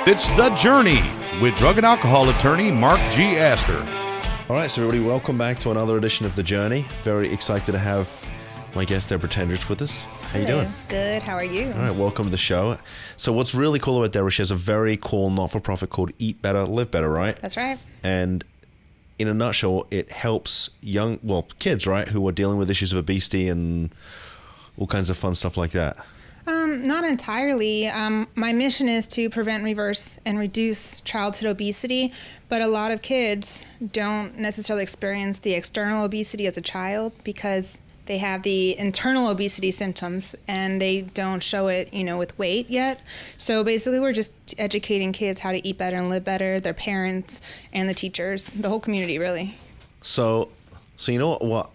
It's The Journey with drug and alcohol attorney Mark G. Astor. All right, so everybody, welcome back to another edition of The Journey. Very excited to have my guest, Debra Tendrich, with us. How you doing? Good. How are you? All right, welcome to the show. So what's really cool about Debra, she has a very cool not-for-profit called Eat Better, Live Better, right? That's right. And in a nutshell, it helps kids, right, who are dealing with issues of obesity and all kinds of fun stuff like that. Not entirely. My mission is to prevent, reverse, and reduce childhood obesity, but a lot of kids don't necessarily experience the external obesity as a child because they have the internal obesity symptoms and they don't show it, with weight yet. So basically we're just educating kids how to eat better and live better, their parents and the teachers, the whole community really. So you know what?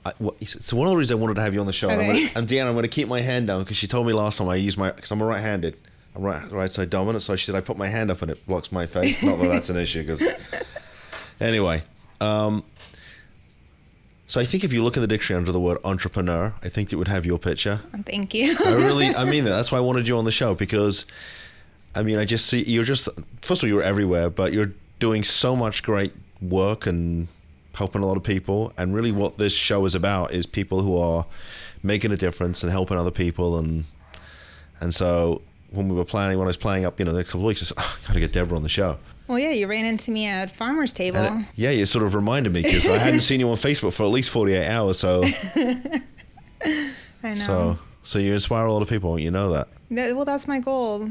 So one of the reasons I wanted to have you on the show, okay. and Deanna, I'm going to keep my hand down because she told me last time I use because I'm a right-handed, I'm right side dominant, so she said I put my hand up and it blocks my face. Not that that's an issue, because anyway. So I think if you look in the dictionary under the word entrepreneur, I think it would have your picture. Thank you. I mean that. That's why I wanted you on the show because, I just see first of all, you're everywhere, but you're doing so much great work and helping a lot of people, and really what this show is about is people who are making a difference and helping other people, and so when I was planning up, the next couple of weeks, I said, I gotta get Debra on the show. Well, yeah, you ran into me at Farmer's Table. Yeah, you sort of reminded me because I hadn't seen you on Facebook for at least 48 hours, so I know. So you inspire a lot of people, you know that. Well, that's my goal.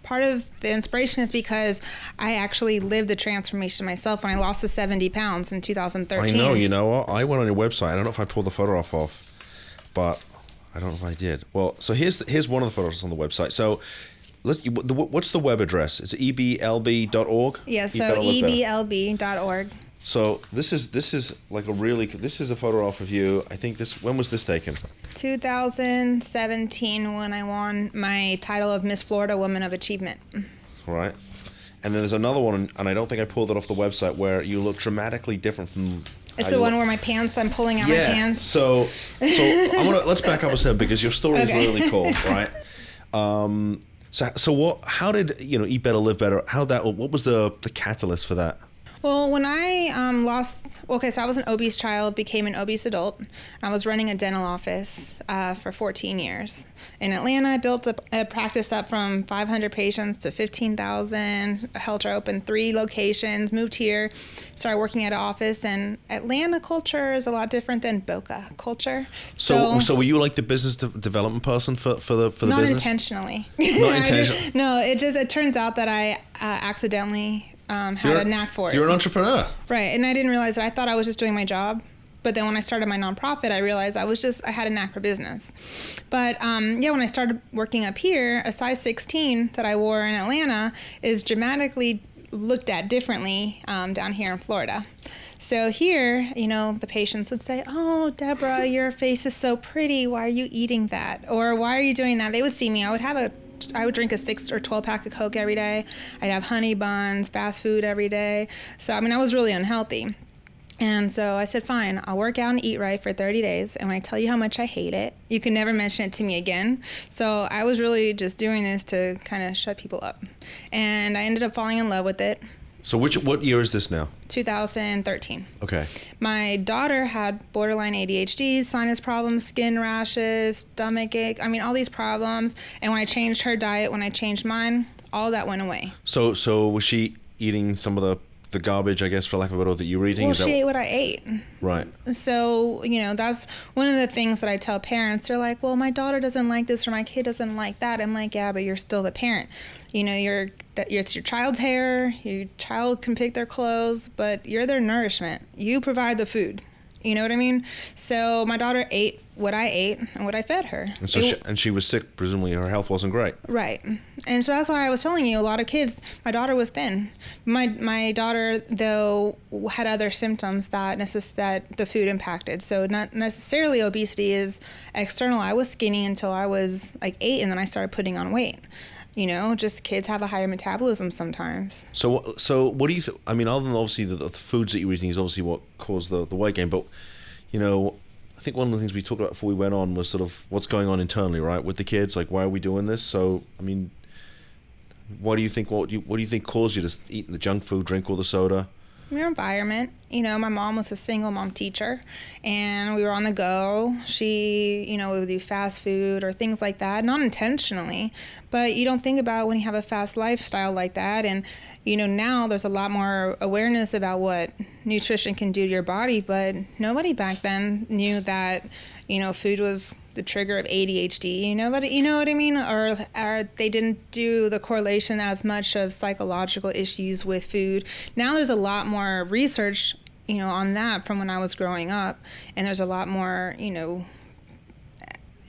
Part of the inspiration is because I actually lived the transformation myself when I lost the 70 pounds in 2013. I know, you know what? I went on your website. I don't know if I pulled the photograph off, but I don't know if I did. Well, so here's one of the photos on the website. So what's the web address? It's eblb.org? Yeah, so eblb.org. So this is like this is a photograph of you. I think when was this taken? 2017 when I won my title of Miss Florida Woman of Achievement. Right. And then there's another one, and I don't think I pulled it off the website, where you look dramatically different from... It's the one where I'm pulling out my pants. So let's back up a step because your story is really cool, right? How did, Eat Better, Live Better, what was the catalyst for that? Well, when I so I was an obese child, became an obese adult. I was running a dental office for 14 years. In Atlanta, I built a practice up from 500 patients to 15,000. Helped her open 3 locations, moved here, started working at an office. And Atlanta culture is a lot different than Boca culture. So were you like the business development person for the business? Not intentionally. Not intentionally? No, it turns out that I accidentally... had a knack for it. You're an entrepreneur. Right. And I didn't realize that. I thought I was just doing my job. But then when I started my nonprofit, I realized I had a knack for business. But when I started working up here, a size 16 that I wore in Atlanta is dramatically looked at differently down here in Florida. So here, the patients would say, "Oh, Debra, your face is so pretty. Why are you eating that? Or why are you doing that?" They would see me. I would drink a 6 or 12 pack of Coke every day. I'd have honey buns, fast food every day. So, I was really unhealthy. And so I said, fine, I'll work out and eat right for 30 days. And when I tell you how much I hate it, you can never mention it to me again. So I was really just doing this to kind of shut people up. And I ended up falling in love with it. So what year is this now? 2013. Okay. My daughter had borderline ADHD, sinus problems, skin rashes, stomach ache. All these problems. And when I changed her diet, when I changed mine, all that went away. So was she eating some of the garbage, I guess, for lack of a better word, that you were eating? Well, she ate what I ate. Right. So, that's one of the things that I tell parents. They're like, well, my daughter doesn't like this or my kid doesn't like that. I'm like, yeah, but you're still the parent. It's your child's hair. Your child can pick their clothes, but you're their nourishment. You provide the food. You know what I mean? So my daughter ate what I ate and what I fed her. And so she was sick. Presumably her health wasn't great. Right. And so that's why I was telling you, a lot of kids, my daughter was thin. My daughter, though, had other symptoms that the food impacted. So not necessarily obesity is external. I was skinny until I was like 8, and then I started putting on weight. Just kids have a higher metabolism sometimes. So what do you other than obviously the foods that you're eating is obviously what caused the weight gain, but, I think one of the things we talked about before we went on was sort of what's going on internally, right, with the kids, like why are we doing this? So, What do you think caused you to eat the junk food, drink all the soda? Your environment. My mom was a single mom teacher, and we were on the go. She, would do fast food or things like that, not intentionally, but you don't think about when you have a fast lifestyle like that. And, now there's a lot more awareness about what nutrition can do to your body, but nobody back then knew that, food was the trigger of ADHD, but you know what I mean? Or they didn't do the correlation as much of psychological issues with food. Now there's a lot more research, on that from when I was growing up. And there's a lot more,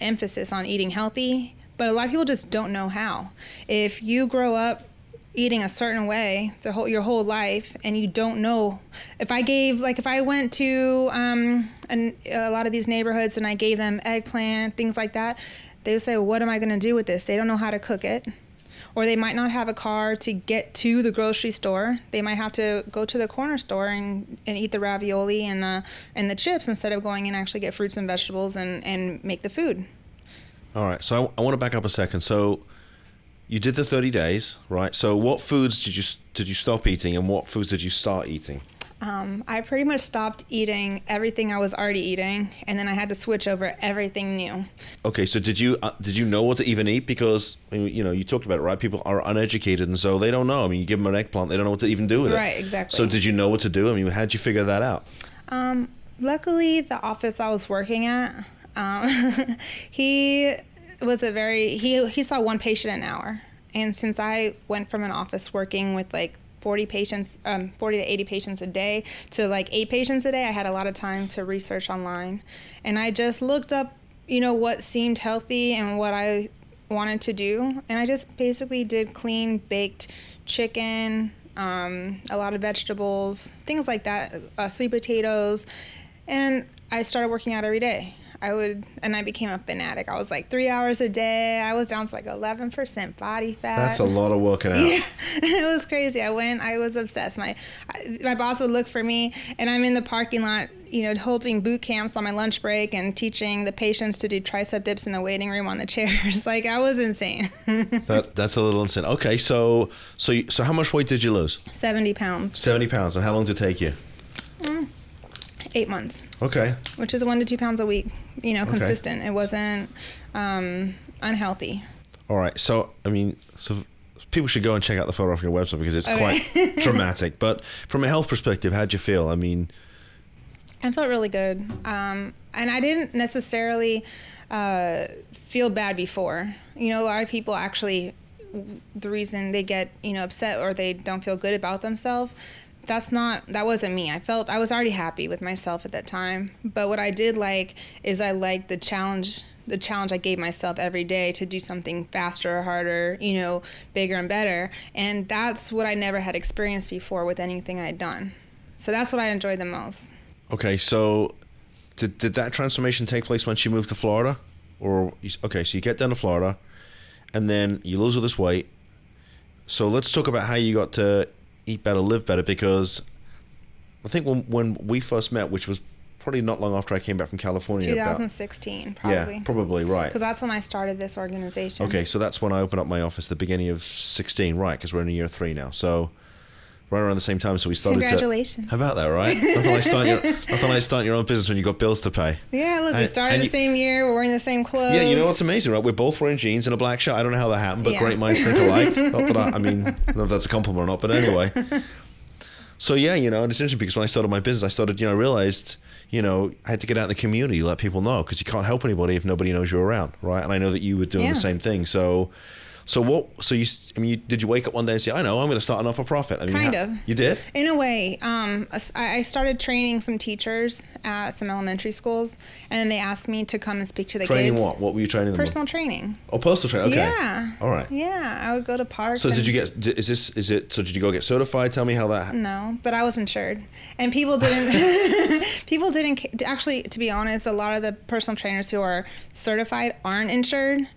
emphasis on eating healthy. But a lot of people just don't know how. If you grow up eating a certain way your whole life, and you don't know, if I went to a lot of these neighborhoods and I gave them eggplant, things like that, they would say, well, what am I going to do with this? They don't know how to cook it, or they might not have a car to get to the grocery store. They might have to go to the corner store and eat the ravioli and the chips instead of going and actually get fruits and vegetables and make the food. All right, so I want to back up a second. So you did the 30 days, right? So what foods did you stop eating, and what foods did you start eating? I pretty much stopped eating everything I was already eating, and then I had to switch over everything new. Okay, so did you know what to even eat? Because you talked about it, right? People are uneducated, and so they don't know. I mean, you give them an eggplant, they don't know what to even do with it. Right, exactly. So did you know what to do? I mean, how'd you figure that out? Luckily, the office I was working at, he saw one patient an hour. And since I went from an office working with 40 to 80 patients a day to 8 patients a day, I had a lot of time to research online. And I just looked up, what seemed healthy and what I wanted to do. And I just basically did clean baked chicken, a lot of vegetables, things like that, sweet potatoes. And I started working out every day. I became a fanatic. I was 3 hours a day. I was down to 11% body fat. That's a lot of working out. Yeah, it was crazy. I was obsessed. My boss would look for me, and I'm in the parking lot, holding boot camps on my lunch break and teaching the patients to do tricep dips in the waiting room on the chairs. I was insane. That's a little insane. Okay, so how much weight did you lose? 70 pounds. 70 pounds. And how long did it take you? 8 months. Okay. Which is 1 to 2 pounds a week, consistent. Okay. It wasn't unhealthy. All right. So people should go and check out the photo off your website because it's quite dramatic. But from a health perspective, how'd you feel? I felt really good. And I didn't necessarily feel bad before. A lot of people actually, the reason they get, upset or they don't feel good about themselves, that wasn't me. I was already happy with myself at that time. But what I did is I liked the challenge I gave myself every day to do something faster or harder, bigger and better. And that's what I never had experienced before with anything I'd done. So that's what I enjoyed the most. Okay, so did that transformation take place when she moved to Florida? So you get down to Florida, and then you lose all this weight. So let's talk about how you got to eat better, live better, because I think when we first met, which was probably not long after I came back from California. 2016, probably. Yeah, probably, right. Because that's when I started this organization. Okay, so that's when I opened up my office, the beginning of 16, right, because we're in year 3 now. So right around the same time, so we started. Congratulations. How about that, right? Nothing like starting your own business when you got bills to pay. Yeah, look, we started the same year. We're wearing the same clothes. Yeah, you know what's amazing, right? We're both wearing jeans and a black shirt. I don't know how that happened, but great minds think alike. Not that I don't know if that's a compliment or not, but anyway. So yeah, and it's interesting because when I started my business, I started, realized, I had to get out in the community, let people know, because you can't help anybody if nobody knows you're around, right? And I know that you were doing the same thing. Did you wake up one day and say, I know, I'm going to start a not-for-profit? Kind of. You did? In a way. I started training some teachers at some elementary schools, and then they asked me to come and speak to the kids. Training what? What were you training them Personal training. Oh, personal training. Okay. Yeah. All right. Yeah, I would go to parks. So did you go get certified? Tell me how that happened. No, but I was insured. And people didn't, actually, to be honest, a lot of the personal trainers who are certified aren't insured.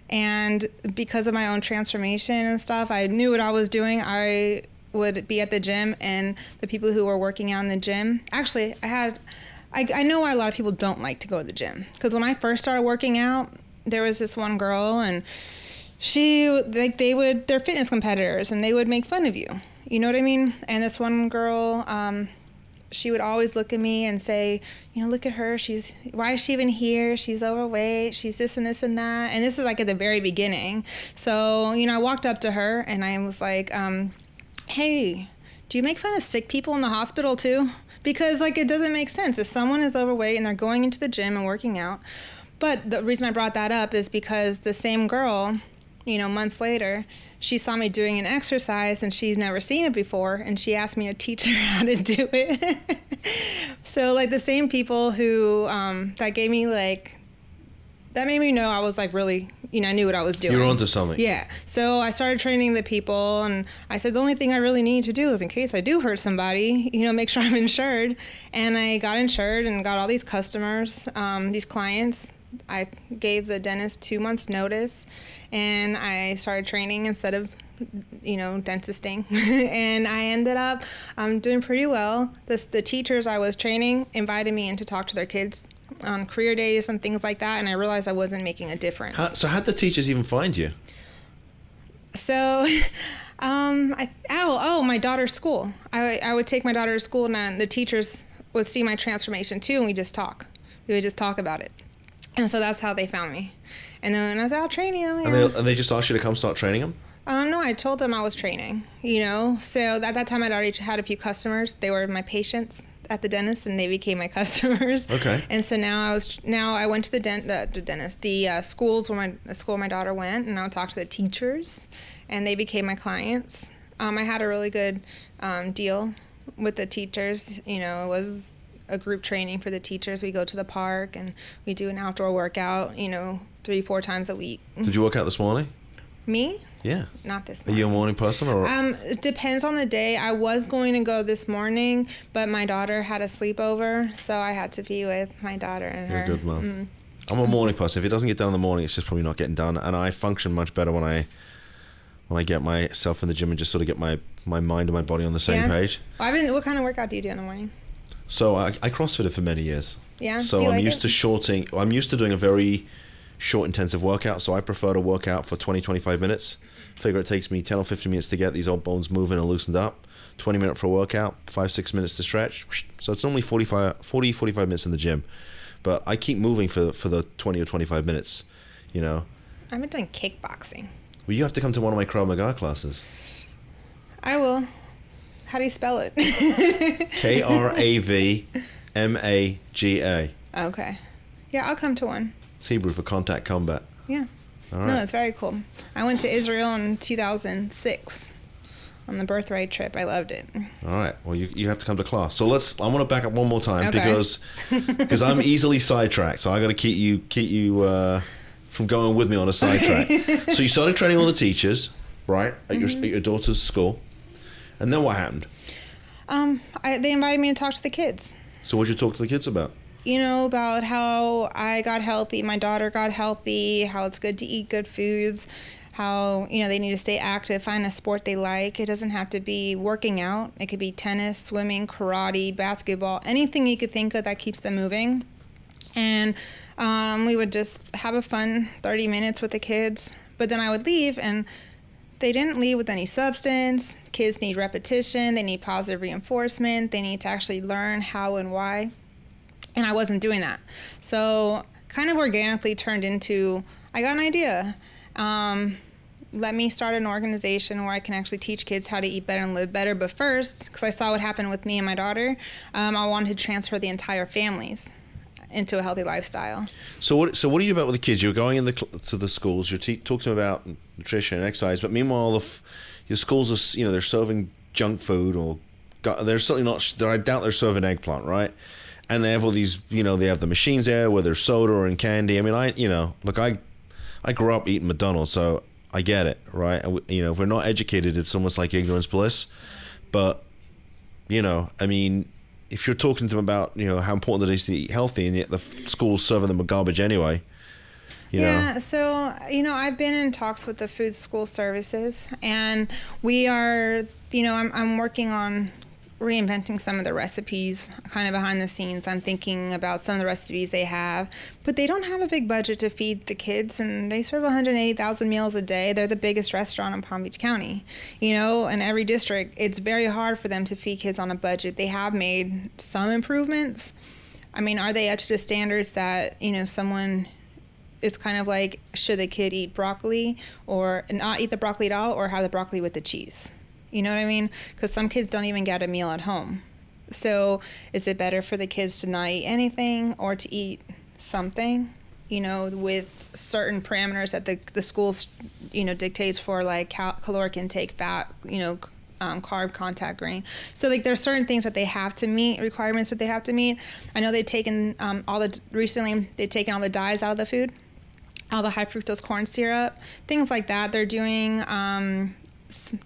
And because of my own transformation and stuff, I knew what I was doing. I would be at the gym, and the people who were working out in the gym, actually, I know why a lot of people don't like to go to the gym. Because when I first started working out, there was this one girl, and they're fitness competitors and they would make fun of you. You know what I mean? And this one girl, she would always look at me and say, look at her. Why is she even here? She's overweight. She's this and this and that. And this was like at the very beginning. So, I walked up to her and I was like, hey, do you make fun of sick people in the hospital too? Because it doesn't make sense. If someone is overweight and they're going into the gym and working out. But the reason I brought that up is because the same girl, months later, she saw me doing an exercise and she'd never seen it before, and she asked me to teach her how to do it. So the same people who that gave me that made me know I was really, I knew what I was doing. You were onto something. Yeah. So I started training the people, and I said the only thing I really need to do is, in case I do hurt somebody, make sure I'm insured. And I got insured and got all these customers, these clients. I gave the dentist 2 months notice, and I started training instead of, dentisting. And I ended up doing pretty well. The teachers I was training invited me in to talk to their kids on career days and things like that, and I realized I wasn't making a difference. So how'd the teachers even find you? So, my daughter's school. I would take my daughter to school, and the teachers would see my transformation too, and we would just talk about it. And so that's how they found me. And then I was out training them. And they just asked you to come start training them? No, I told them I was training, So at that time I'd already had a few customers. They were my patients at the dentist, and they became my customers. Okay. And so now I went to the dentist, the schools where the school my daughter went, and I'll talk to the teachers, and they became my clients. I had a really good deal with the teachers. It was a group training for the teachers. We go to the park and we do an outdoor workout, 3-4 times a week. Did you work out this morning? Me? Yeah. Not this morning. morning. Are you a morning person or? It depends on the day. I was going to go this morning, but my daughter had a sleepover, so I had to be with my daughter and her. You're a good mom. I'm a morning person. If it doesn't get done in the morning, it's just probably not getting done. And I function much better when I get myself in the gym and just sort of get my mind and my body on the same page. What kind of workout do you do in the morning? So I CrossFitted for many years. Yeah. So I'm used to doing a very short, intensive workout. So I prefer to work out for 20-25 minutes. Figure it takes me 10 or 15 minutes to get these old bones moving and loosened up. 20 minutes for a workout, 5-6 minutes to stretch. So it's normally 45 minutes in the gym. But I keep moving for the 20 or 25 minutes, I've been doing kickboxing. Well, you have to come to one of my Krav Maga classes. I will. How do you spell it? KravMaga. Okay. Yeah, I'll come to one. It's Hebrew for contact combat. Yeah. All right. No, that's very cool. I went to Israel in 2006 on the birthright trip. I loved it. All right. Well, you have to come to class. So I want to back up one more time Okay. because I'm easily sidetracked. So I got to keep you from going with me on a sidetrack. So you started training all the teachers, right, at your daughter's school. And then what happened? They invited me to talk to the kids. So what did you talk to the kids about? About how I got healthy, my daughter got healthy, how it's good to eat good foods, how, they need to stay active, find a sport they like. It doesn't have to be working out. It could be tennis, swimming, karate, basketball, anything you could think of that keeps them moving. And we would just have a fun 30 minutes with the kids. But then I would leave, and they didn't leave with any substance. Kids need repetition. They need positive reinforcement. They need to actually learn how and why. And I wasn't doing that. So kind of organically turned into, I got an idea. Let me start an organization where I can actually teach kids how to eat better and live better. But first, because I saw what happened with me and my daughter, I wanted to transfer the entire families into a healthy lifestyle. So what do you do about with the kids? You're going to the schools. You talk to them about nutrition and exercise, but meanwhile, the schools are they're serving junk food, or they're certainly not. I doubt they're serving eggplant, right? And they have all these, they have the machines there where there's soda or in candy. I mean, I grew up eating McDonald's, so I get it, right? If we're not educated, it's almost like ignorance bliss. But I mean, if you're talking to them about, how important it is to eat healthy, and yet the school's serving them with garbage anyway, Yeah, so, I've been in talks with the food school services, and we are, I'm working on reinventing some of the recipes kind of behind the scenes. I'm thinking about some of the recipes they have, but they don't have a big budget to feed the kids, and they serve 180,000 meals a day. They're the biggest restaurant in Palm Beach County, you know, in every district. It's very hard for them to feed kids on a budget. They have made some improvements. I mean, are they up to the standards that, you know, someone, it's kind of like, should the kid eat broccoli or not eat the broccoli at all, or have the broccoli with the cheese? You know what I mean? Because some kids don't even get a meal at home. So is it better for the kids to not eat anything or to eat something, you know, with certain parameters that the school, you know, dictates for, like caloric intake, fat, you know, carb contact, grain. So like there's certain things that they have to meet, requirements that they have to meet. I know they've taken recently they've taken all the dyes out of the food, all the high fructose corn syrup, things like that. They're doing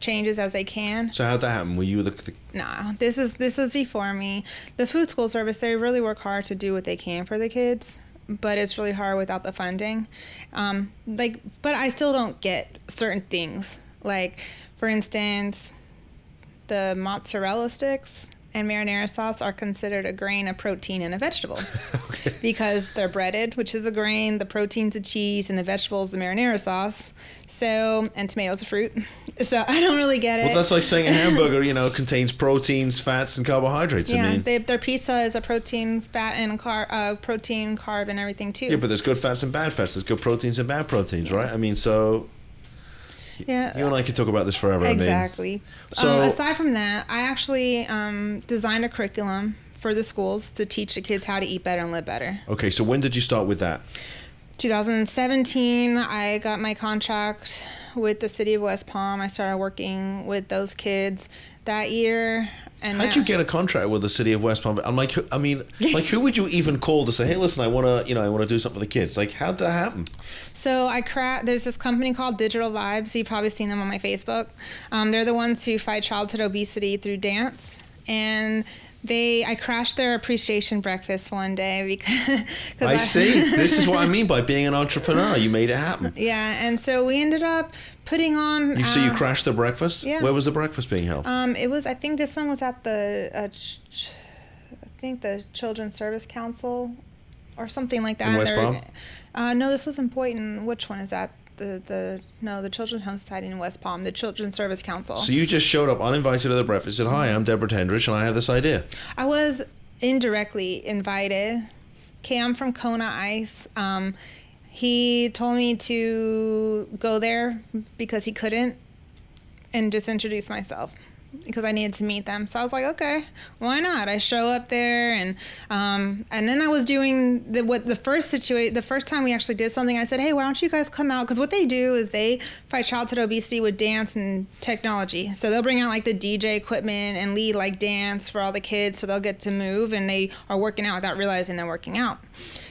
changes as they can. So how'd that happen? Were you the No, this was before me. The food school service, they really work hard to do what they can for the kids, but it's really hard without the funding. But I still don't get certain things. Like, for instance, the mozzarella sticks and marinara sauce are considered a grain, a protein, and a vegetable. Okay. Because they're breaded, which is a grain, the protein's a cheese, and the vegetable's the marinara sauce. So, and tomatoes a fruit. So I don't really get it. Well, that's like saying a hamburger, you know, contains proteins, fats, and carbohydrates. Yeah, I mean, their pizza is a protein, fat, and protein, carb, and everything too. yeah, but there's good fats and bad fats. There's good proteins and bad proteins, right? I mean, so yeah, you and I could talk about this forever. Exactly. I mean. So aside from that, I actually designed a curriculum for the schools to teach the kids how to eat better and live better. Okay, so when did you start with that? 2017, I got my contract with the city of West Palm. I started working with those kids that year. And how'd you get a contract with the city of West Palm? I'm like, I mean, like, who would you even call to say, hey, listen, I want to do something for the kids? Like, how'd that happen? So there's this company called Digital Vibes. You've probably seen them on my Facebook. They're the ones who fight childhood obesity through dance. And I crashed their appreciation breakfast one day because I see. This is what I mean by being an entrepreneur. You made it happen. Yeah, and so we ended up putting on. You crashed the breakfast? Yeah. Where was the breakfast being held? It was. I think this one was at the the Children's Service Council, or something like that. In West Palm? No, this was in Boynton. Which one is that? The Children's Home Society in West Palm, the Children's Service Council. So you just showed up uninvited to the breakfast, said, hi, I'm Debra Tendrich, and I have this idea. I was indirectly invited. Cam from Kona Ice, he told me to go there because he couldn't, and just introduce myself because I needed to meet them. So I was like, okay, why not? I show up there, and then I was doing the first time we actually did something, I said, hey, why don't you guys come out? Because what they do is they fight childhood obesity with dance and technology. So they'll bring out like the DJ equipment and lead like dance for all the kids, so they'll get to move, and they are working out without realizing they're working out.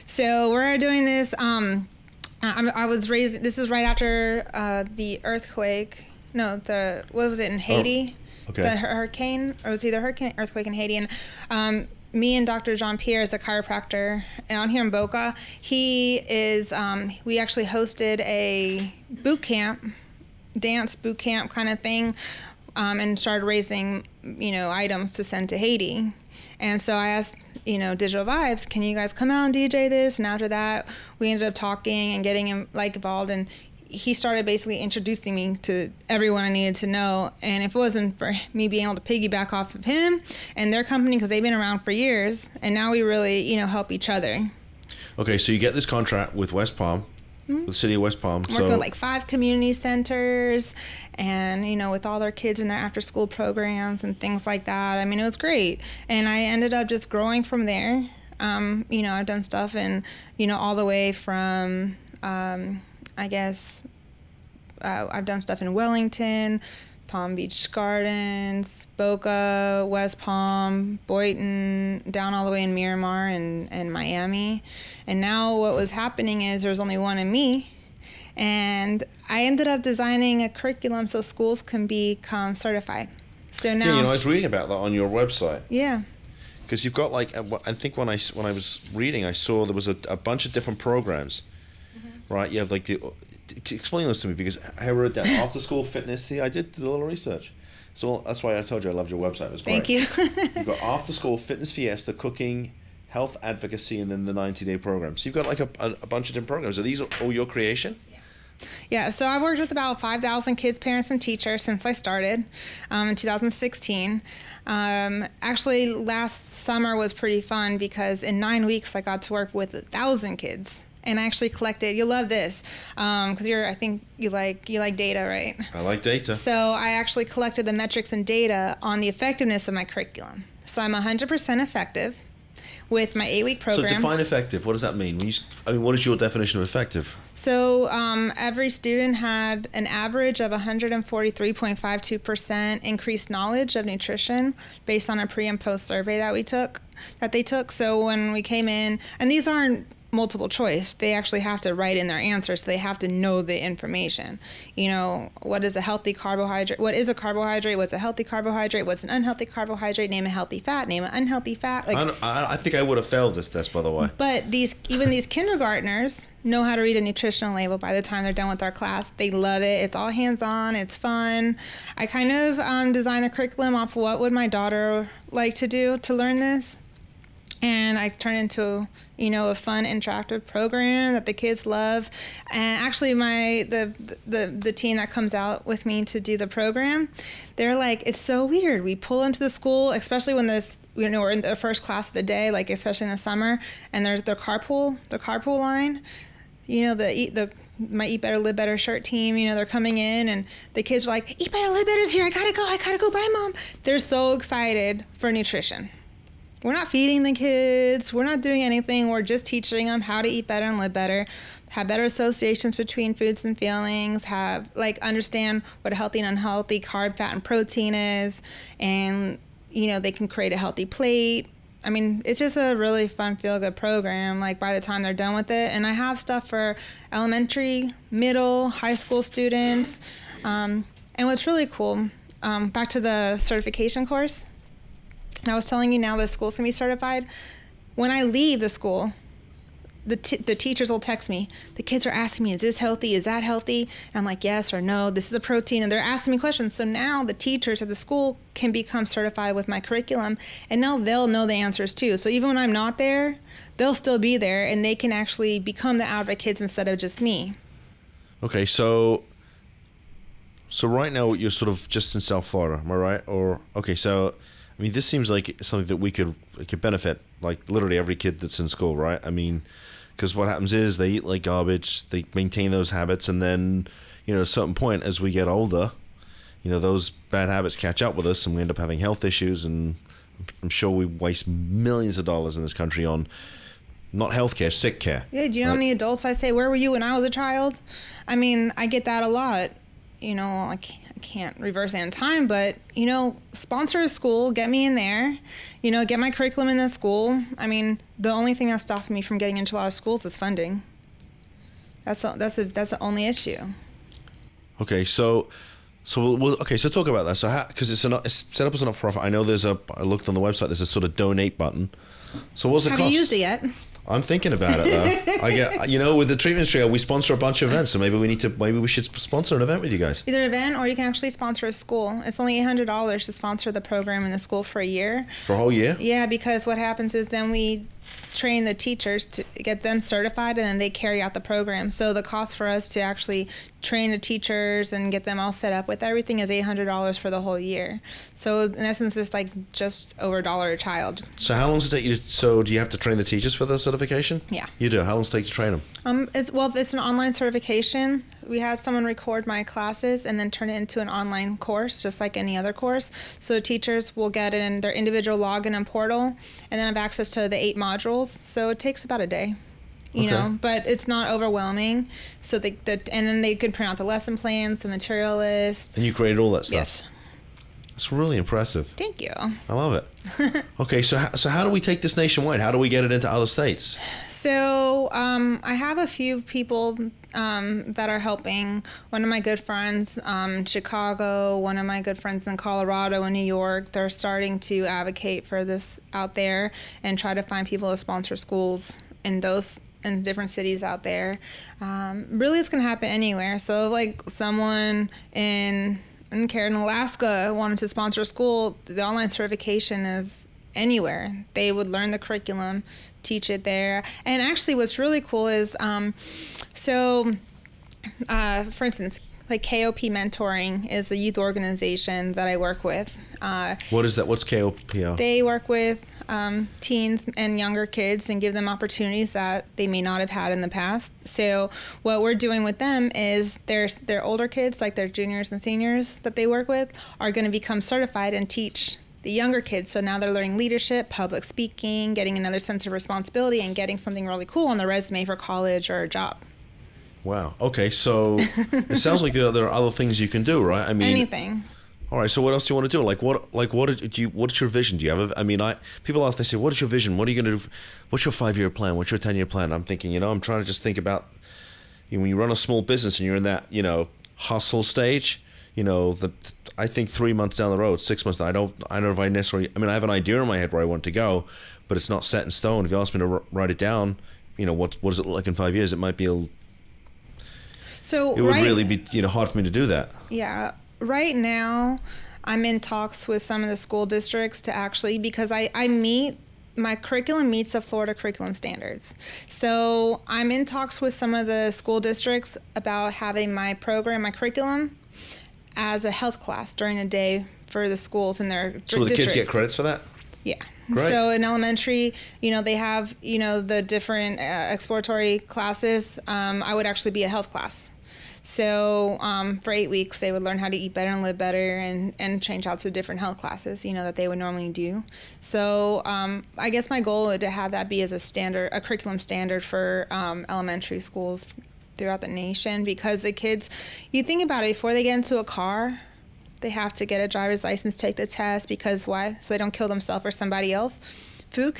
So we're doing this. I was raised. This is right after the earthquake. No, what was it in Haiti? Oh. Okay. The hurricane, or it was either hurricane or earthquake in Haiti. And me and Dr. Jean-Pierre is a chiropractor out here in Boca. He is, we actually hosted a boot camp, dance boot camp kind of thing, and started raising, items to send to Haiti. And so I asked, Digital Vibes, can you guys come out and DJ this? And after that, we ended up talking and getting him involved, and he started basically introducing me to everyone I needed to know. And if it wasn't for me being able to piggyback off of him and their company, because they've been around for years, and now we really, help each other. Okay, so you get this contract with West Palm, with the city of West Palm. Working with 5 community centers, and, with all their kids in their after-school programs and things like that. I mean, it was great. And I ended up just growing from there. I've done stuff in, all the way from... I've done stuff in Wellington, Palm Beach Gardens, Boca, West Palm, Boynton, down all the way in Miramar and Miami. And now what was happening is there was only one in me. And I ended up designing a curriculum so schools can become certified. So now... Yeah, I was reading about that on your website. Yeah. Because you've got I think when I was reading, I saw there was a bunch of different programs. Right, you have explain those to me, because I wrote down after school fitness. See, I did a little research. So that's why I told you I loved your website. It was great. Thank you. You've got After School Fitness Fiesta, Cooking, Health Advocacy, and then the 90-day program. So you've got like a bunch of different programs. Are these all your creation? Yeah, so I've worked with about 5,000 kids, parents, and teachers since I started in 2016. Actually, last summer was pretty fun because in 9 weeks I got to work with 1,000 kids. And I actually collected, you'll love this, because I think you like data, right? I like data. So I actually collected the metrics and data on the effectiveness of my curriculum. So I'm 100% effective with my 8-week program. So define effective. What does that mean? What is your definition of effective? So every student had an average of 143.52% increased knowledge of nutrition based on a pre and post survey that they took. So when we came in, and these aren't multiple choice, they actually have to write in their answers, so they have to know the information. What is a healthy carbohydrate? What is a carbohydrate? What's a healthy carbohydrate? What's an unhealthy carbohydrate? Name a healthy fat, name an unhealthy fat. I think I would have failed this test, by the way. But even these kindergartners know how to read a nutritional label by the time they're done with our class. They love it. It's all hands-on. It's fun. I kind of designed the curriculum off what would my daughter like to do to learn this. And I turned into, a fun, interactive program that the kids love. And actually, the team that comes out with me to do the program, they're like, it's so weird. We pull into the school, especially when we're in the first class of the day, like especially in the summer, and there's the carpool line. My Eat Better, Live Better shirt team, they're coming in and the kids are like, Eat Better, Live Better's here. I gotta go. Bye, Mom. They're so excited for nutrition. We're not feeding the kids. We're not doing anything. We're just teaching them how to eat better and live better, have better associations between foods and feelings, understand what a healthy and unhealthy carb, fat, and protein is, and, they can create a healthy plate. I mean, it's just a really fun, feel-good program, by the time they're done with it. And I have stuff for elementary, middle, high school students. And what's really cool, back to the certification course, and I was telling you now the school's going to be certified. When I leave the school, the teachers will text me. The kids are asking me, is this healthy? Is that healthy? And I'm like, yes or no. This is a protein. And they're asking me questions. So now the teachers at the school can become certified with my curriculum. And now they'll know the answers too. So even when I'm not there, they'll still be there. And they can actually become the advocates instead of just me. Okay, so right now you're sort of just in South Florida, am I right? This seems like something that we could benefit, literally every kid that's in school, right? Because what happens is they eat like garbage, they maintain those habits, and then, at a certain point as we get older, those bad habits catch up with us and we end up having health issues, and I'm sure we waste millions of dollars in this country on not healthcare, sick care. Yeah, do you know how many adults I say, where were you when I was a child? I get that a lot. I can't reverse it in time, but, sponsor a school, get me in there, get my curriculum in the school. The only thing that's stopping me from getting into a lot of schools is funding. That's the only issue. Okay, so talk about that. So because it's set up as a not-for-profit, I know I looked on the website, there's a sort of donate button. So what's the cost? Have you used it yet? I'm thinking about it though. I get, with the treatment trail, we sponsor a bunch of events, so maybe we should sponsor an event with you guys. Either an event, or you can actually sponsor a school. It's only $800 to sponsor the program in the school for a year. For a whole year? Yeah, because what happens is then we train the teachers to get them certified, and then they carry out the program. So the cost for us to actually train the teachers and get them all set up with everything is $800 for the whole year. So in essence, it's just over $1 a child. So how long does it take you? So do you have to train the teachers for the certification? Yeah. You do. How long does it take to train them? It's an online certification. We had someone record my classes and then turn it into an online course, just like any other course. So teachers will get in their individual login and portal, and then have access to the 8 modules. So it takes about a day. But it's not overwhelming. So and then they can print out the lesson plans, the material list. And you created all that stuff? Yes. That's really impressive. Thank you. I love it. Okay, so how do we take this nationwide? How do we get it into other states? So I have a few people that are helping. One of my good friends in Chicago, one of my good friends in Colorado and New York, they're starting to advocate for this out there and try to find people to sponsor schools in different cities out there. Really, it's going to happen anywhere. So someone in didn't care. In Alaska, wanted to sponsor a school, the online certification is anywhere. They would learn the curriculum, teach it there. And actually what's really cool is, for instance, like KOP Mentoring is a youth organization that I work with. What is that? What's KOPO? They work with teens and younger kids and give them opportunities that they may not have had in the past. So what we're doing with them is their older kids, like their juniors and seniors that they work with, are going to become certified and teach the younger kids. So now they're learning leadership, public speaking, getting another sense of responsibility, and getting something really cool on their resume for college or a job. Wow. Okay. So it sounds like there are other things you can do, right? I mean, anything. All right. So what else do you want to do? What's your vision? Do you have people ask, they say, what is your vision? What are you going to do? What's your 5-year plan? What's your 10-year plan? I'm thinking, I'm trying to just think about, when you run a small business and you're in that, hustle stage, I think 3 months down the road, 6 months, I don't know if I necessarily, I have an idea in my head where I want to go, but it's not set in stone. If you ask me to write it down, what does it look like in 5 years? It might be it would really be hard for me to do that. Yeah. Right now, I'm in talks with some of the school districts to actually, because my curriculum meets the Florida curriculum standards. So I'm in talks with some of the school districts about having my curriculum as a health class during a day for the schools in their districts. So will the kids get credits for that? Yeah. Great. So in elementary, they have, the different exploratory classes. I would actually be a health class. So for 8 weeks, they would learn how to eat better and live better and change out to different health classes, that they would normally do. So I guess my goal would to have that be as a curriculum standard for elementary schools throughout the nation, because the kids, you think about it, before they get into a car, they have to get a driver's license, take the test, because why? So they don't kill themselves or somebody else. Food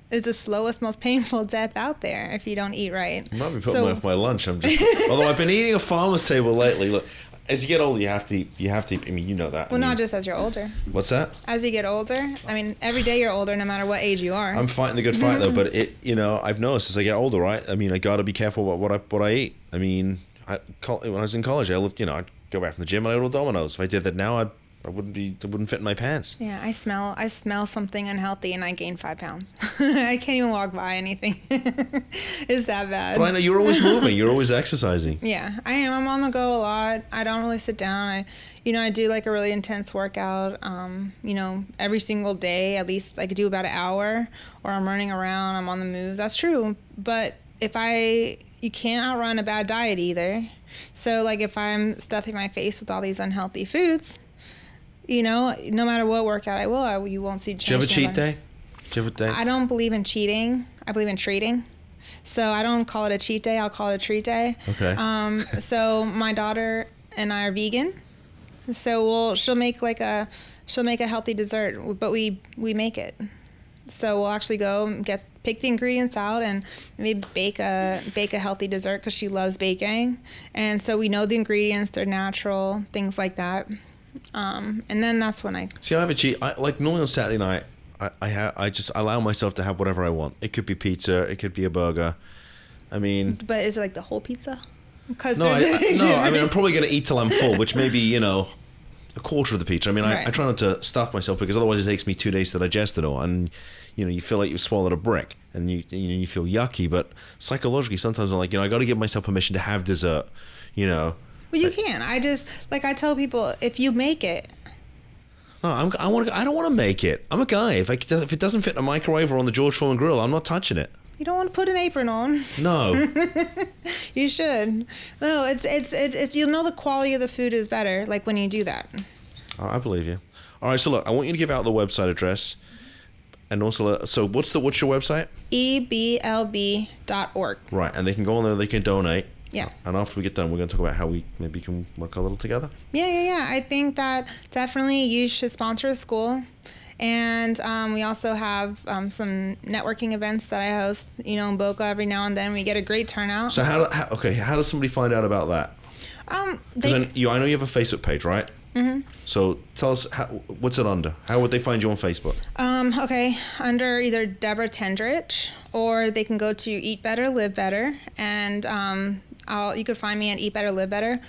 is the slowest, most painful death out there if you don't eat right. I might be putting my lunch. Although I've been eating a farmer's table lately. Look, as you get older, you have to eat. You know that. Well, not just as you're older. What's that? As you get older, every day you're older, no matter what age you are. I'm fighting the good fight though, but I've noticed as I get older, right? I got to be careful about what I eat. When I was in college, I lived. I'd go back from the gym and I'd order Domino's. If I did that now, it wouldn't fit in my pants. Yeah, I smell something unhealthy and I gain 5 pounds. I can't even walk by anything. It's that bad. But I know you're always moving. You're always exercising. Yeah, I am. I'm on the go a lot. I don't really sit down. I do like a really intense workout. Every single day, at least I could do about an hour, or I'm running around. I'm on the move. That's true. But you can't outrun a bad diet either. So if I'm stuffing my face with all these unhealthy foods, no matter what workout you won't see change. Do you have a cheat day? Do you have a day? I don't believe in cheating. I believe in treating. So I don't call it a cheat day. I'll call it a treat day. Okay. So my daughter and I are vegan. So she'll make a healthy dessert, but we make it. So we'll actually go and pick the ingredients out and maybe bake a healthy dessert because she loves baking. And so we know the ingredients, they're natural, things like that. And then that's when I have a cheat. Normally on Saturday night, I just allow myself to have whatever I want. It could be pizza, it could be a burger. But is it the whole pizza? I'm probably going to eat till I'm full, which may be a quarter of the pizza. Right. I try not to stuff myself because otherwise it takes me 2 days to digest it all, and you feel like you've swallowed a brick, and you feel yucky. But psychologically, sometimes I'm like, I got to give myself permission to have dessert. Well, you can. I tell people, if you make it. No, I don't want to make it. I'm a guy. If it doesn't fit in a microwave or on the George Foreman grill, I'm not touching it. You don't want to put an apron on. No. You should. No, it's you'll know the quality of the food is better when you do that. Oh, I believe you. All right, so look, I want you to give out the website address. And also, so what's your website? EBLB.org. Right, and they can go on there, they can donate. Yeah. And after we get done, we're going to talk about how we maybe can work a little together. Yeah. I think that definitely you should sponsor a school. And we also have some networking events that I host, in Boca every now and then. We get a great turnout. So how does somebody find out about that? Because I know you have a Facebook page, right? Mm-hmm. So tell us, what's it under? How would they find you on Facebook? Okay, under either Debra Tendrich, or they can go to Eat Better, Live Better, and You could find me at Eat Better, Live Better.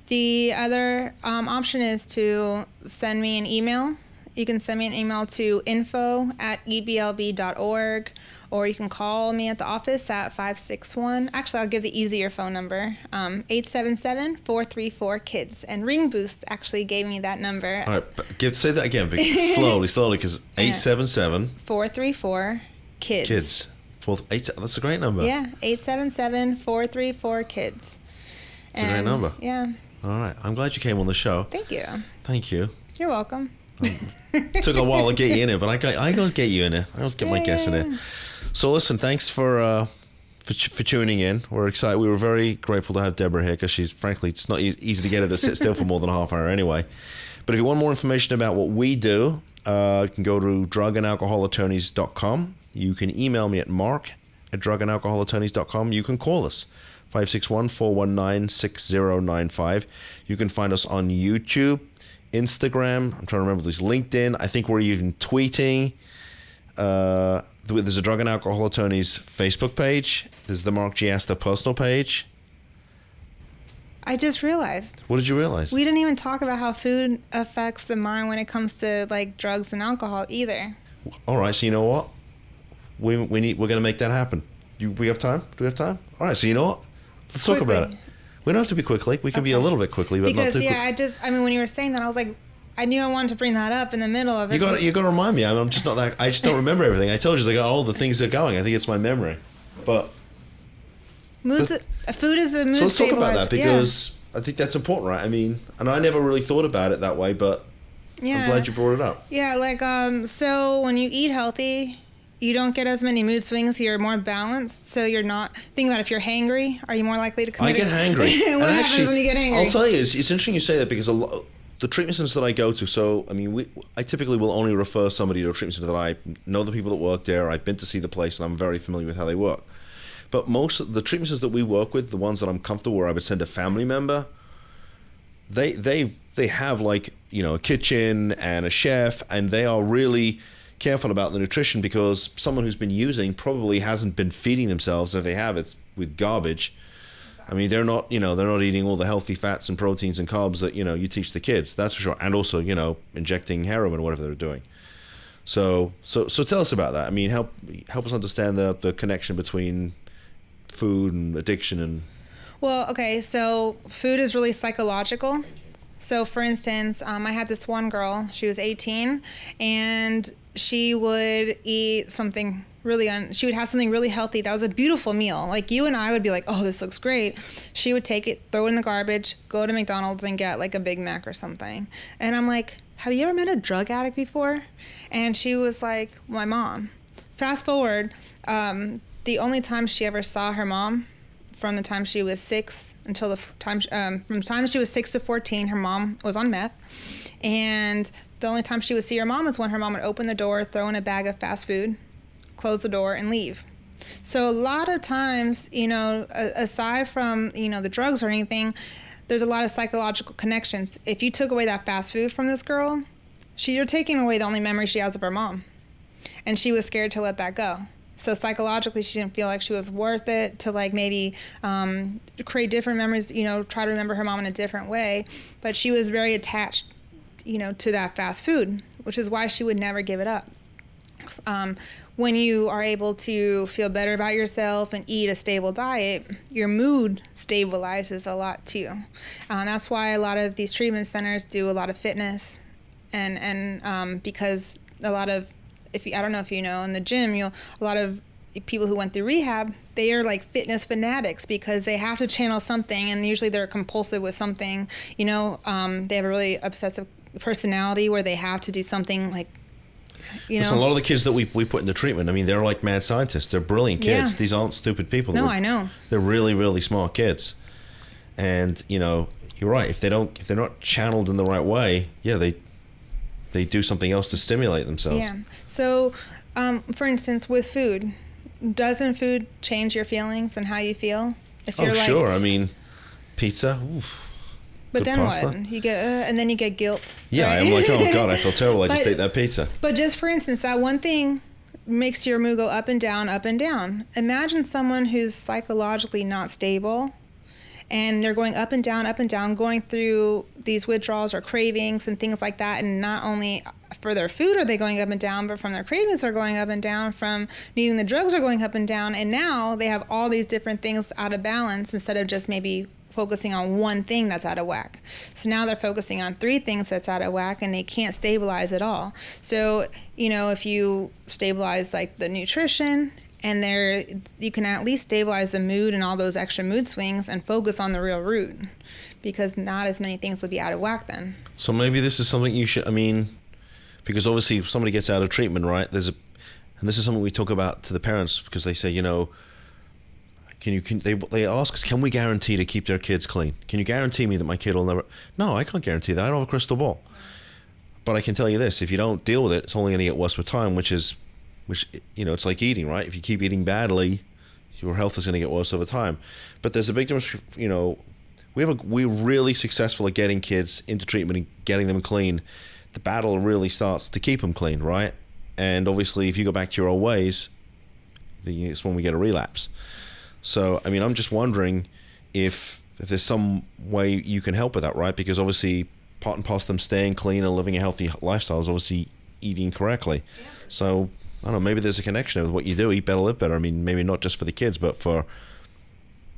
The other option is to send me an email. You can send me an email to info@eblb.org, or you can call me at the office at 561. Actually, I'll give the easier phone number, 877-434-KIDS. And Ring Boost actually gave me that number. All right, say that again, slowly, because 877 434-KIDS. Kids. That's a great number. Yeah, 877-434-KIDS. It's a great number. Yeah. All right. I'm glad you came on the show. Thank you. Thank you. You're welcome. Took a while to get you in it, but I always get you in it. I always get my guests in it. So listen, thanks for tuning in. We're excited. We were very grateful to have Debra here because she's, frankly, it's not easy to get her to sit still for more than a half hour anyway. But if you want more information about what we do, you can go to drugandalcoholattorneys.com. You can email me at mark@drugandalcoholattorneys.com. You can call us, 561-419-6095. You can find us on YouTube, Instagram, I'm trying to remember this, LinkedIn. I think we're even tweeting. There's a Drug and Alcohol Attorneys Facebook page. There's the Mark G. Astor personal page. I just realized. What did you realize? We didn't even talk about how food affects the mind when it comes to like drugs and alcohol either. All right, so you know what? We're going to make that happen. We have time? Do we have time? All right, so you know what? Let's talk about it. We don't have to be quickly. We can be a little bit quickly, but because, not too quick. I mean, when you were saying that, I was like, I knew I wanted to bring that up in the middle of it. You got to remind me. I'm just not that. I just don't remember everything. I told you, I got all the things that are going. I think it's my memory. But food is a mood stabilizer. So let's talk about that because I think that's important, right? I mean, and I never really thought about it that way, but I'm glad you brought it up. Yeah, like so when you eat healthy, you don't get as many mood swings. You're more balanced, so you're not. Think about if you're hangry, are you more likely to commit? I get hangry. What happens when you get hangry? I'll tell you, it's interesting you say that because the treatment centers that I go to. So I mean, I typically will only refer somebody to a treatment center that I know the people that work there. I've been to see the place, and I'm very familiar with how they work. But most of the treatment centers that we work with, the ones that I'm comfortable where I would send a family member, they have like a kitchen and a chef, and they are really careful about the nutrition because someone who's been using probably hasn't been feeding themselves. And if they have, it's with garbage. Exactly. I mean, they're not eating all the healthy fats and proteins and carbs that you teach the kids. That's for sure. And also injecting heroin or whatever they're doing. So tell us about that. I mean, help us understand the connection between food and addiction and. Well, okay, so food is really psychological. So, for instance, I had this one girl. She was 18, and she would eat something she would have something really healthy. That was a beautiful meal. Like you and I would be like, oh, this looks great. She would take it, throw it in the garbage, go to McDonald's and get like a Big Mac or something. And I'm like, have you ever met a drug addict before? And she was like, my mom. Fast forward, the only time she ever saw her mom from the time she was 6 until from the time she was 6 to 14, her mom was on meth. And the only time she would see her mom is when her mom would open the door, throw in a bag of fast food, close the door, and leave. So a lot of times, aside from, the drugs or anything, there's a lot of psychological connections. If you took away that fast food from this girl, you're taking away the only memory she has of her mom. And she was scared to let that go. So psychologically, she didn't feel like she was worth it to like maybe create different memories, try to remember her mom in a different way. But she was very attached, to that fast food, which is why she would never give it up. When you are able to feel better about yourself and eat a stable diet, your mood stabilizes a lot too. That's why a lot of these treatment centers do a lot of fitness, and because a lot of, I don't know if you know, in the gym, a lot of people who went through rehab, they are like fitness fanatics because they have to channel something, and usually they're compulsive with something. They have a really obsessive personality where they have to do something like. Listen, a lot of the kids that we put into treatment, I mean, they're like mad scientists. They're brilliant kids. Yeah. These aren't stupid people. No, I know. They're really, really smart kids. And, you're right. If they're not channeled in the right way, they do something else to stimulate themselves. Yeah. So, for instance, with food, doesn't food change your feelings and how you feel? If you're sure. I mean, pizza, oof. But then pasta. What? You get, and then you get guilt. Yeah, right? I'm like, oh God, I feel terrible. I just ate that pizza. But just for instance, that one thing makes your mood go up and down, up and down. Imagine someone who's psychologically not stable, and they're going up and down, going through these withdrawals or cravings and things like that. And not only for their food are they going up and down, but from their cravings are going up and down, from needing the drugs are going up and down. And now they have all these different things out of balance instead of just maybe focusing on one thing that's out of whack. So now they're focusing on 3 things that's out of whack, and they can't stabilize at all. So, if you stabilize like the nutrition, and you can at least stabilize the mood and all those extra mood swings and focus on the real root, because not as many things will be out of whack then. So maybe this is something you should, because obviously if somebody gets out of treatment, right, and this is something we talk about to the parents, because they say, they ask us, can we guarantee to keep their kids clean? Can you guarantee me that my kid will never? No, I can't guarantee that. I don't have a crystal ball. But I can tell you this, if you don't deal with it, it's only going to get worse with time, which it's like eating, right? If you keep eating badly, your health is going to get worse over time. But there's a big difference, we're really successful at getting kids into treatment and getting them clean. The battle really starts to keep them clean, right? And obviously, if you go back to your old ways, it's when we get a relapse. So, I'm just wondering if there's some way you can help with that, right? Because obviously, part and parcel of them staying clean and living a healthy lifestyle is obviously eating correctly. Yeah. So, I don't know, maybe there's a connection with what you do, eat better, live better. Maybe not just for the kids, but for,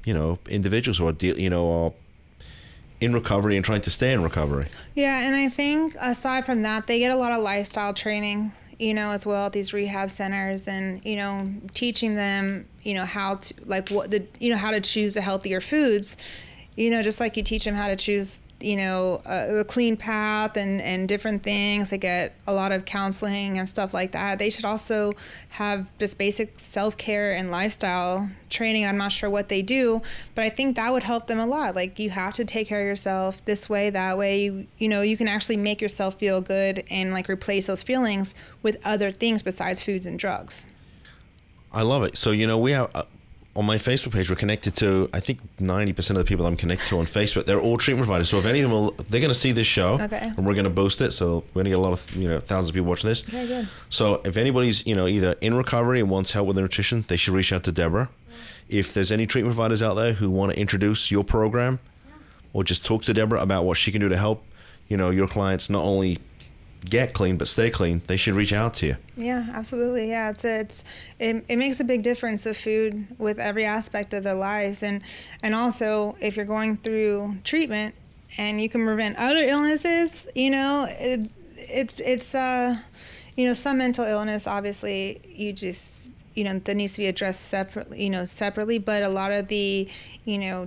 individuals who are in recovery and trying to stay in recovery. Yeah, and I think aside from that, they get a lot of lifestyle training, as well at these rehab centers, and, teaching them, how to, how to choose the healthier foods, just like you teach them how to choose, a clean path and different things. They get a lot of counseling and stuff like that. They should also have just basic self-care and lifestyle training. I'm not sure what they do, but I think that would help them a lot. Like, you have to take care of yourself this way, that way. You can actually make yourself feel good and like replace those feelings with other things besides foods and drugs. I love it. So, we have... on my Facebook page, we're connected to, I think 90% of the people I'm connected to on Facebook, they're all treatment providers. So if any of them they're going to see this show, okay, and we're going to boost it. So we're going to get a lot of, thousands of people watching this. Very good. So if anybody's, either in recovery and wants help with their nutrition, they should reach out to Debra. Yeah. If there's any treatment providers out there who want to introduce your program, or just talk to Debra about what she can do to help, your clients not only get clean but stay clean, they should reach out to you. Yeah, absolutely. Yeah, it makes a big difference, the food, with every aspect of their lives, and also if you're going through treatment and you can prevent other illnesses, it's some mental illness, obviously that needs to be addressed separately, but a lot of the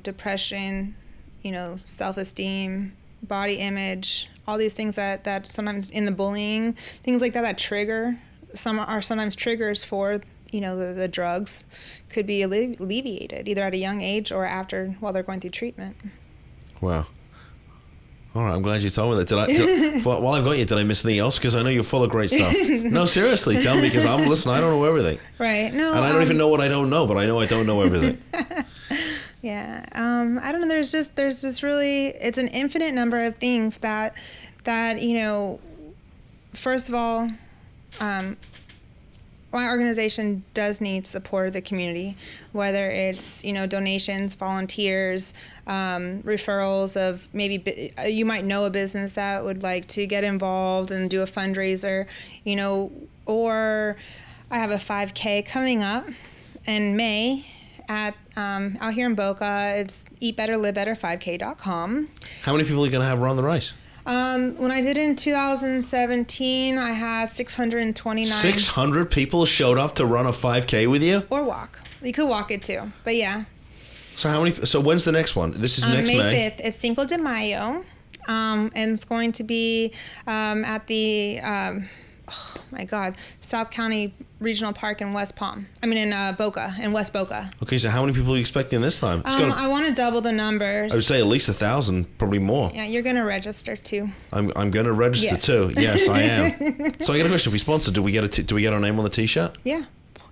depression, self-esteem, body image, all these things that sometimes in the bullying, things like that trigger, sometimes triggers for, the drugs, could be alleviated either at a young age or while they're going through treatment. Wow. All right, I'm glad you told me that. While I've got you, did I miss anything else? Because I know you're full of great stuff. No, seriously, tell me, because I don't know everything. Right. No. And I don't even know what I don't know, but I know I don't know everything. Yeah. I don't know. There's just really, it's an infinite number of things that, first of all, my organization does need support of the community, whether it's, donations, volunteers, referrals of maybe, you might know a business that would like to get involved and do a fundraiser, or I have a 5K coming up in May at out here in Boca. It's eatbetterlivebetter5k.com. How many people are you going to have run the race? When I did it in 2017, I had 629. 600 people showed up to run a 5K with you? Or walk. You could walk it too, but yeah. So when's the next one? This is next May. May 5th. It's Cinco de Mayo. And it's going to be at the South County Regional Park in West Boca. Okay, so how many people are you expecting this time? I want to double the numbers. I would say at least 1,000, probably more. Yeah, you're going to register too. I'm going to register too. Yes, I am. So I got a question. If we sponsor, do we get our name on the T-shirt? Yeah.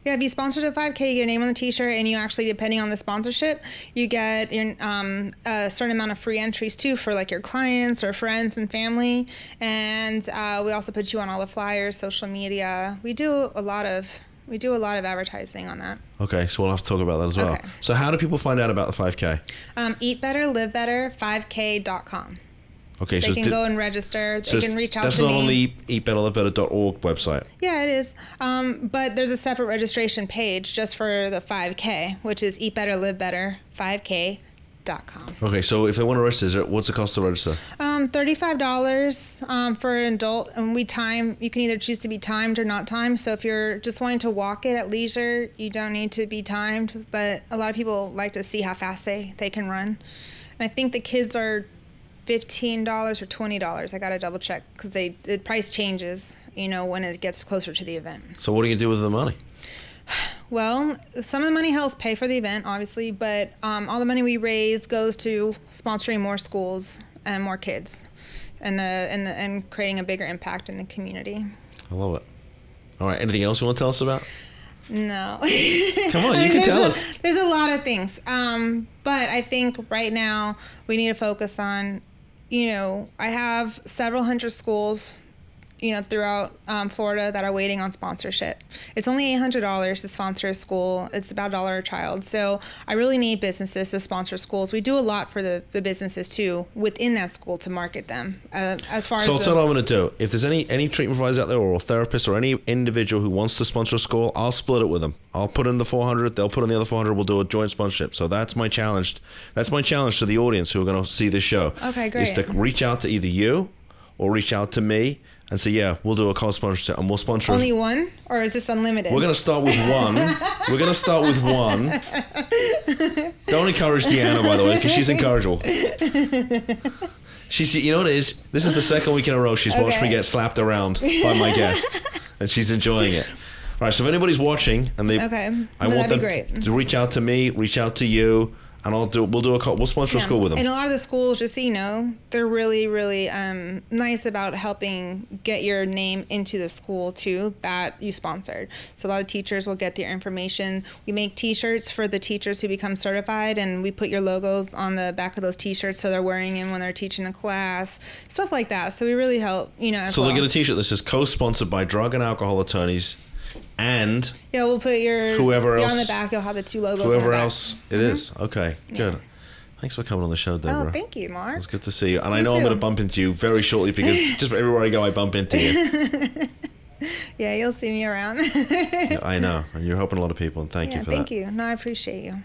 Yeah, if you sponsored a 5K, you get your name on the T-shirt, and you actually, depending on the sponsorship, you get a certain amount of free entries too for like your clients or friends and family. And we also put you on all the flyers, social media. We do a lot of We do a lot of advertising on that. Okay, so we'll have to talk about that as well. Okay. So how do people find out about the 5K? Eatbetterlivebetter5k.com. Okay, They can go and register. They can reach out to me. That's not on the eatbetterlivebetter.org website. Yeah, it is. But there's a separate registration page just for the 5K, which is eatbetterlivebetter5k.com. Okay, so if they want to register, what's the cost to register? $35 for an adult, and you can either choose to be timed or not timed. So if you're just wanting to walk it at leisure, you don't need to be timed. But a lot of people like to see how fast they can run. And I think the kids are $15 or $20. I got to double check because the price changes, when it gets closer to the event. So what do you do with the money? Well, some of the money helps pay for the event, obviously, but all the money we raise goes to sponsoring more schools and more kids, and creating a bigger impact in the community. I love it. All right, anything else you want to tell us about? No. Come on, you can tell us. There's a lot of things, but I think right now we need to focus on, I have several hundred schools throughout Florida that are waiting on sponsorship. It's only $800 to sponsor a school. It's about $1 a child. So I really need businesses to sponsor schools. We do a lot for the businesses too within that school to market them. As far So as that's what I'm going to do. If there's any treatment providers out there or a therapist or any individual who wants to sponsor a school, I'll split it with them. I'll put in the 400. They'll put in the other 400. We'll do a joint sponsorship. So that's my challenge. That's my challenge to the audience who are going to see this show. Okay, great. Is to reach out to either you or reach out to me and say, yeah, we'll do a co-sponsorship and we'll sponsor. Only one? Or is this unlimited? We're going to start with one. Don't encourage Deanna, by the way, because she's incorrigible. You know what it is? This is the second week in a row she's watched me get slapped around by my guest. And she's enjoying it. All right, so if anybody's watching and I want them to reach out to me, reach out to you, and we'll sponsor a school with them. And a lot of the schools, just so you know, they're really, really nice about helping get your name into the school too that you sponsored. So a lot of teachers will get their information. We make T-shirts for the teachers who become certified, and we put your logos on the back of those T-shirts so they're wearing them when they're teaching a class, stuff like that. So we really help, So they'll get a T-shirt that says co-sponsored by drug and alcohol attorneys. And we'll put whoever else on the back. You'll have the two logos. Whoever else it is. Okay, good. Thanks for coming on the show, Debra. Oh, thank you, Mark. It's good to see you. And I know I'm going to bump into you very shortly because just everywhere I go, I bump into you. Yeah, you'll see me around. Yeah, I know, and you're helping a lot of people, and thank you for that. Thank you. No, I appreciate you.